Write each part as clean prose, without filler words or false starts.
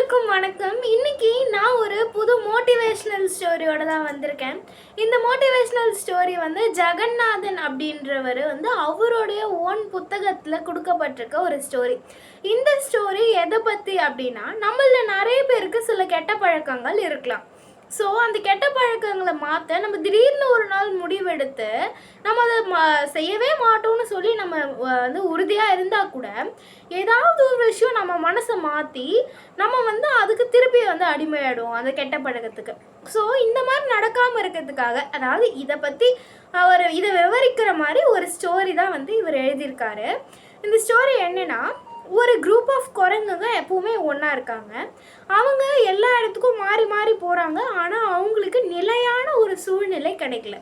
எல்லாருக்கும் வணக்கம். இன்னைக்கு நான் ஒரு புது மோட்டிவேஷனல் ஸ்டோரியோட தான் வந்திருக்கேன். இந்த மோட்டிவேஷனல் ஸ்டோரி ஜெகநாதன் அப்படின்றவர் அவருடைய ஓன் புத்தகத்தில் கொடுக்கப்பட்டிருக்க ஒரு ஸ்டோரி. இந்த ஸ்டோரி எதை பற்றி அப்படின்னா, நம்மள நிறைய பேருக்கு சில கெட்ட பழக்கங்கள் இருக்கலாம். ஸோ அந்த கெட்ட பழக்கங்களை மாற்ற நம்ம திடீர்னு ஒரு நாள் முடிவெடுத்து நம்ம அதை செய்யவே மாட்டோம்னு சொல்லி நம்ம உறுதியாக இருந்தால் கூட ஏதாவது ஒரு விஷயம் நம்ம மனசை மாற்றி நம்ம அதுக்கு திருப்பி அடிமையாயிடுவோம் அந்த கெட்ட பழக்கத்துக்கு. ஸோ இந்த மாதிரி நடக்காமல் இருக்கிறதுக்காக, அதாவது இதை பற்றி இதை விவரிக்கிற மாதிரி ஒரு ஸ்டோரி தான் இவர் எழுதியிருக்காரு. இந்த ஸ்டோரி என்னென்னா, ஒரு குரூப் ஆஃப் குரங்குங்க எப்பவுமே ஒன்றா இருக்காங்க. அவங்க எல்லா இடத்துக்கும் மாறி மாறி போகிறாங்க. ஆனால் அவங்களுக்கு நிலையான ஒரு சூழ்நிலை கிடைக்கல.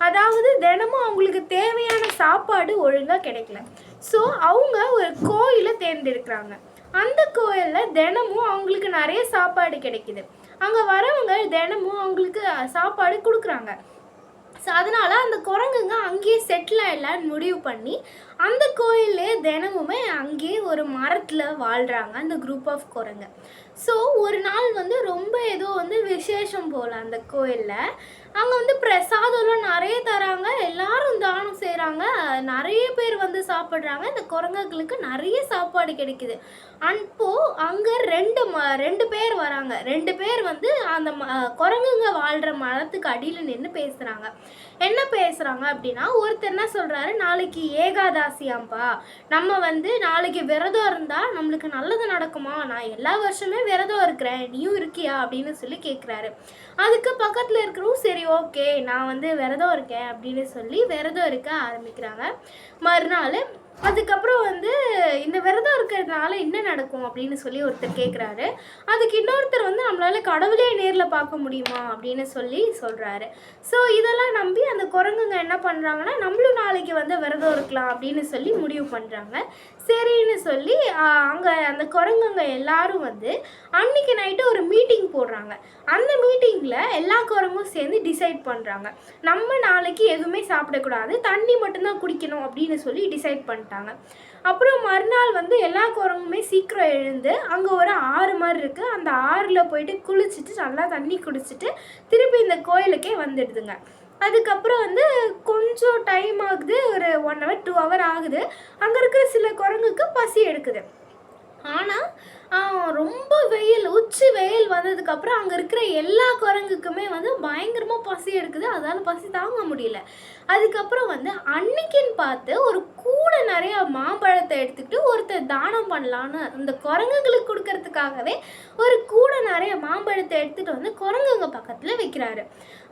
அதாவது தினமும் அவங்களுக்கு தேவையான சாப்பாடு ஒழுங்காக கிடைக்கல. ஸோ அவங்க ஒரு கோயிலை தேர்ந்தெடுக்கிறாங்க. அந்த கோயிலில் தினமும் அவங்களுக்கு நிறைய சாப்பாடு கிடைக்குது. அங்கே வரவங்க தினமும் அவங்களுக்கு சாப்பாடு கொடுக்குறாங்க. ஸோ அதனால் அந்த குரங்குங்க அங்கேயே செட்டில் ஆகிடலான்னு முடிவு பண்ணி அந்த கோயிலே தினமுமே அங்கேயே ஒரு மரத்தில் வாழ்கிறாங்க அந்த குரூப் ஆஃப் குரங்கு. ஸோ ஒரு நாள் ரொம்ப ஏதோ விசேஷம் போல் அந்த கோயிலில். அங்கே பிரசாதம்லாம் நிறைய தராங்க. எல்லாரும் தானம் செய்கிறாங்க. நிறைய பேர் சாப்பிட்றாங்க. இந்த குரங்குகளுக்கு நிறைய சாப்பாடு கிடைக்குது. அப்போது அங்கே ரெண்டு பேர் வராங்க. 2 பேர் அந்த குரங்குங்க வாழ்கிற மரத்துக்கு அடியில் நின்று பேசுகிறாங்க. என்ன பேசுகிறாங்க அப்படின்னா, ஒருத்தர் என்ன சொல்கிறாரு, நாளைக்கு ஏகாதாசியாம்பா, நம்ம நாளைக்கு விரதம் இருந்தால் நம்மளுக்கு நல்லது நடக்குமா? நான் எல்லா வருஷமே விரதம் இருக்கிறேன், நீயும் இருக்கியா அப்படின்னு சொல்லி கேட்குறாரு. அதுக்கு பக்கத்தில் இருக்கிறவும் சரி ஓகே நான் விரதம் இருக்கேன் அப்படின்னு சொல்லி விரதம் இருக்க ஆரம்பிக்கிறாங்க. மறுநாள் அதுக்கப்புறம் இந்த விரதம் இருக்கிறதுனால என்ன நடக்கும் அப்படின்னு சொல்லி ஒருத்தர் கேட்குறாரு. அதுக்கு இன்னொருத்தர் நம்மளால கடவுளே நேரில் பார்க்க முடியுமா அப்படின்னு சொல்லி சொல்கிறாரு. ஸோ இதெல்லாம் நம்பி அந்த குரங்குங்க என்ன பண்ணுறாங்கன்னா, நம்மளும் நாளைக்கு விரதம் இருக்கலாம் அப்படின்னு சொல்லி முடிவு பண்ணுறாங்க. சரின்னு சொல்லி அங்கே அந்த குரங்குங்க எல்லாரும் அன்னைக்கு நைட்டு ஒரு மீட்டிங் போடுறாங்க. அந்த மீட்டிங்கில் எல்லா குரங்கும் சேர்ந்து டிசைட் பண்ணுறாங்க, நம்ம நாளைக்கு எதுவுமே சாப்பிடக்கூடாது, தண்ணி மட்டும்தான் குடிக்கணும் அப்படின்னு சொல்லி டிசைட் பண்ணிட்டாங்க. அப்புறம் மறுநாள் எல்லா குரங்குமே சீக்கிரம் எழுந்து அங்கே ஒரு ஆறு மாதிரி இருக்குது. அந்த ஆறில் போயிட்டு குளிச்சுட்டு நல்லா தண்ணி குடிச்சிட்டு திருப்பி இந்த கோயிலுக்கே வந்துடுதுங்க. அதுக்கப்புறம் கொஞ்சம் டைம் ஆகுது. ஒரு 1 hour 2 hour ஆகுது. அங்கே இருக்கிற சில குரங்குக்கு பசி எடுக்குது. ஆனால் ரொம்ப வெயில், உச்சி வெயில் வந்ததுக்கப்புறம் அங்கே இருக்கிற எல்லா குரங்குக்குமே பயங்கரமாக பசி எடுக்குது. அதால் பசி தாங்க முடியல. அதுக்கப்புறம் அன்னைக்குன்னு பார்த்து ஒரு கூடை நிறையா மாம்பழத்தை எடுத்துக்கிட்டு ஒருத்தர் தானம் பண்ணலான்னு அந்த குரங்குகளுக்கு கொடுக்கறதுக்காகவே ஒரு கூடை நிறைய மாம்பழத்தை எடுத்துகிட்டு குரங்குங்க பக்கத்தில் வைக்கிறாரு.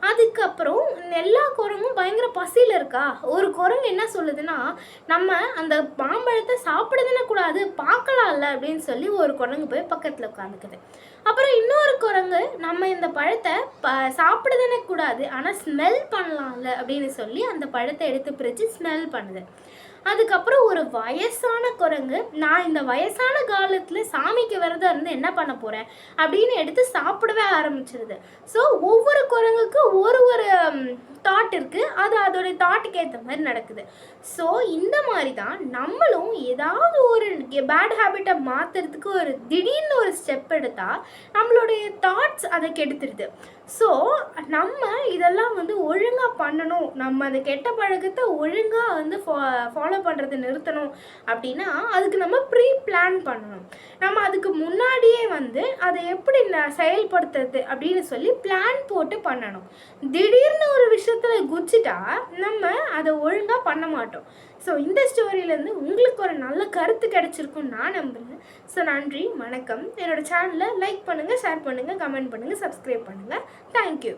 அதுக்கப்புறம் எல்லா குரங்கும் பயங்கர பசியில் இருக்கா. ஒரு குரங்கு என்ன சொல்லுதுன்னா, நம்ம அந்த மாம்பழத்தை சாப்பிடுதுன்னு கூடாது, பார்க்கலாம்ல அப்படின்னு சொல்லி ஒரு குரங்கு போய் பக்கத்தில் உட்காந்துக்குது. அப்புறம் இன்னொரு குரங்கு, நம்ம இந்த பழத்தை சாப்பிடுதுன்னு கூடாது, ஆனால் ஸ்மெல் பண்ணலாம்ல அப்படின்னு சொல்லி அந்த பழத்தை எடுத்து பிரித்து ஸ்மெல் பண்ணுது. அதுக்கப்புறம் ஒரு வயசான குரங்கு, நான் இந்த வயசான காலத்தில் சாமிக்கு விரதம் இருந்து என்ன பண்ண போகிறேன் அப்படின்னு எடுத்து சாப்பிடவே ஆரம்பிச்சிருது. ஸோ ஒவ்வொரு குரங்குக்கும் ஒரு தாட் இருக்குது. அது அதோடைய தாட்டுக்கு ஏற்ற மாதிரி நடக்குது. ஸோ இந்த மாதிரி தான் நம்மளும் ஏதாவது ஒரு பேட் ஹேபிட்டை மாற்றுறதுக்கு ஒரு திடீர்னு ஒரு ஸ்டெப் எடுத்தால் நம்மளுடைய தாட்ஸ் அதை கெடுத்துடுது. ஸோ நம்ம இதெல்லாம் ஒழுங்காக பண்ணணும், நம்ம அந்த கெட்ட பழக்கத்தை ஒழுங்காக ஃபாலோ பண்ணுறதை நிறுத்தணும் அப்படின்னா அதுக்கு நம்ம ப்ரீ பிளான் பண்ணணும். நம்ம அதுக்கு முன்னாடியே அதை எப்படி செயல்படுத்துறது அப்படின்னு சொல்லி பிளான் போட்டு பண்ணணும். திடீர்னு ஒரு விஷயத்தில் குதிச்சிட்டா நம்ம அதை ஒழுங்காக பண்ண மாட்டோம். ஸோ இந்த ஸ்டோரியிலேருந்து உங்களுக்கு ஒரு நல்ல கருத்து கிடைச்சிருக்குன்னு நான் நம்புகிறேன். ஸோ நன்றி, வணக்கம். என்னோடய சேனலை லைக் பண்ணுங்கள், ஷேர் பண்ணுங்கள், கமெண்ட் பண்ணுங்கள், சப்ஸ்கிரைப் பண்ணுங்கள். தேங்க்யூ.